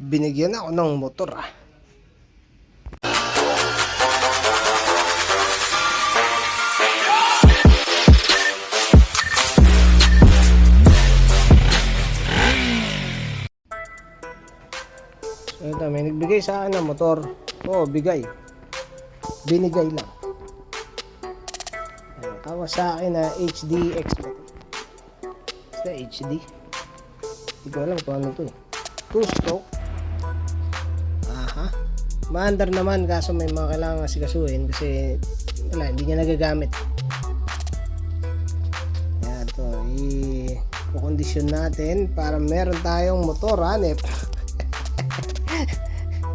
Binigyan ako ng motor ah. So ito, may nagbigay sa akin ng motor. Oo, bigay. Binigay lang. Tawas sa akin na HD Expert. Basta HD. Hindi ko alam kung ano to eh. 2-stroke. Aha. Maandar naman kaso may mga kailangan asikasuhin kasi wala, hindi niya nagagamit. Kaya ito, i-kondisyon natin para meron tayong motor, hanep.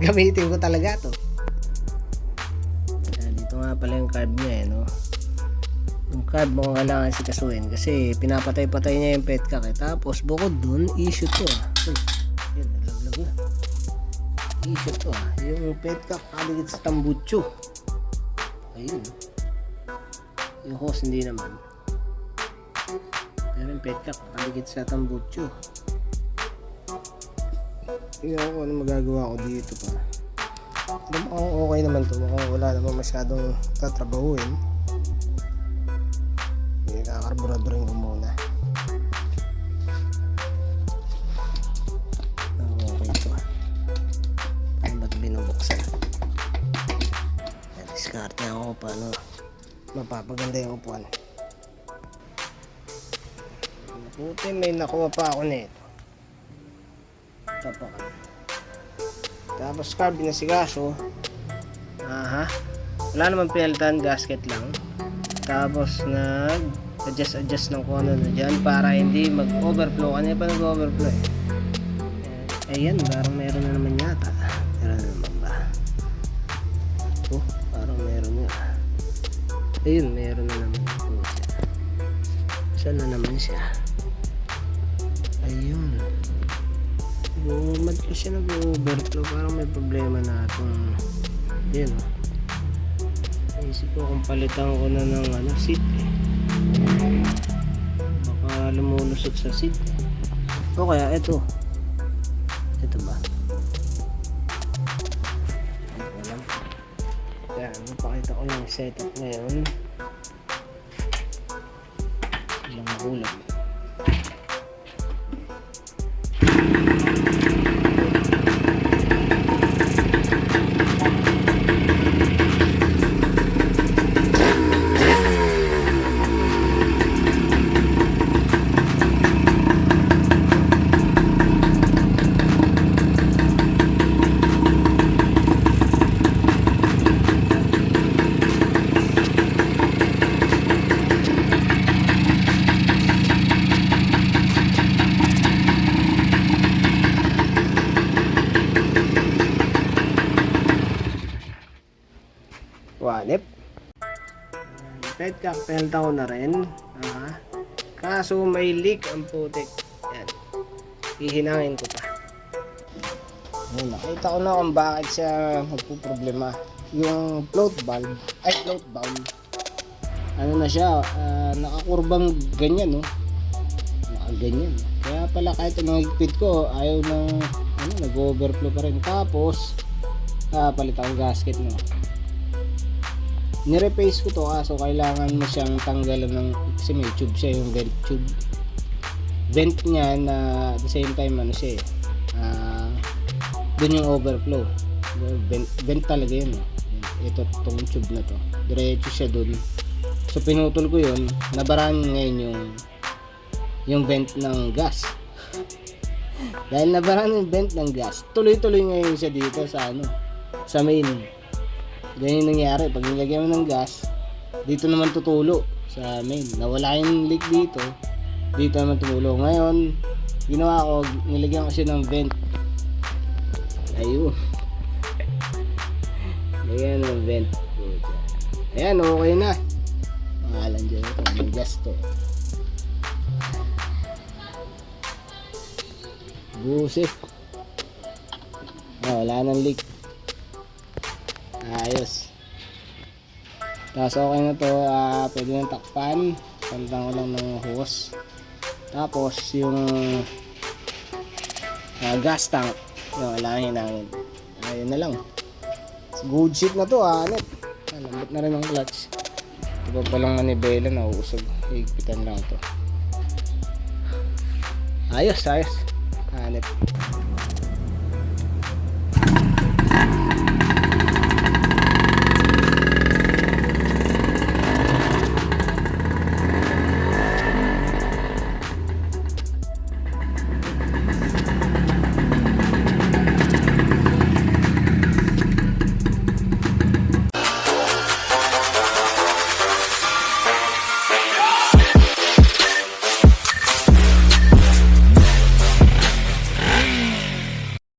Gamitin ko talaga to. Dito nga pala yung carb niya eh, no? Yung carb mo kailangan sikasuhin kasi pinapatay-patay niya yung petcock eh. Tapos bukod dun, issue to ah. Uy, yun, nalaglag na. Issue to ah. Yung petcock kaligid sa tambutso. Ayun. Yung hose hindi naman. Pero yung petcock kaligid sa tambutso. Tingnan ko ano magagawa ko dito pa. Mukhang okay naman to. Mukhang wala naman masyadong tatrabahuin. Kakarburadorin ko muna. Okay ito. Paano ba ito binubuksan? Diskarte ako paano mapapaganda yung upuan. Buti may nakuha pa ako nito. Tapakan. Tapos carb binasigaso. Aha. Wala naman pinalitan, gasket lang. Tapos adjust ng kung ano na dyan para hindi mag-overflow. Kanina pa nag-overflow eh. Ayan, parang meron na naman yata. Meron na naman ba? Oh, parang meron nga. Ayun, meron na naman. Saan na naman siya? Ayun. Bumad ko siya nag-overflow. Parang may problema na itong yun o. Isip ko kung palitan ko na ng seat eh. Baka lumulusot sa seat eh. O kaya ito. Ito ba? Alam. Kaya mapakita ko yung setup ngayon. Ilang makulang. Walip. Petcock pelta ko na rin. Kaso may leak ang putik. Yan. Hihinangin ko pa. Ayun, nakita ko na kung bakit siya magpuproblema. Yung float valve. Ano na siya. Nakakurbang ganyan, no? Nakaganyan. Kaya pala kahit anong higpit ko, ayaw ng nag-overflow pa rin. Tapos, palitan ang gasket, no? Nireplace ko to kaso kailangan mo siyang tanggalan ng kasi may tube siya, yung vent tube. Vent niya na at the same time siya dun yung overflow. Vent talaga yun. Ito tong tube na to. Diretso siya dun. So pinutol ko yun. Nabaraan ngayon yung vent ng gas. Dahil nabaraan yung vent ng gas, tuloy-tuloy ngayon siya dito sa main. Ganyan yung nangyari, pag nilagyan mo ng gas, dito naman tutulo sa main. Nawala yung leak dito naman tumulo. Ngayon, ginawa ko, nilagyan ko siya ng vent. Ayun. Lagyan ng vent. Ayan, okay na. Pangalan dyan ito, may gas to. Busit. Wala nang leak. Ayos. Tapos okay na to, pwede nang takpan. Palitan ko lang ng hose. Tapos yung gas tank Yung alangin namin. Ayun na lang. Good shit na to, anit. Lambot na rin ang clutch. Diba palang manibela, nauusog. Higpitan lang to. Ayos. Anit.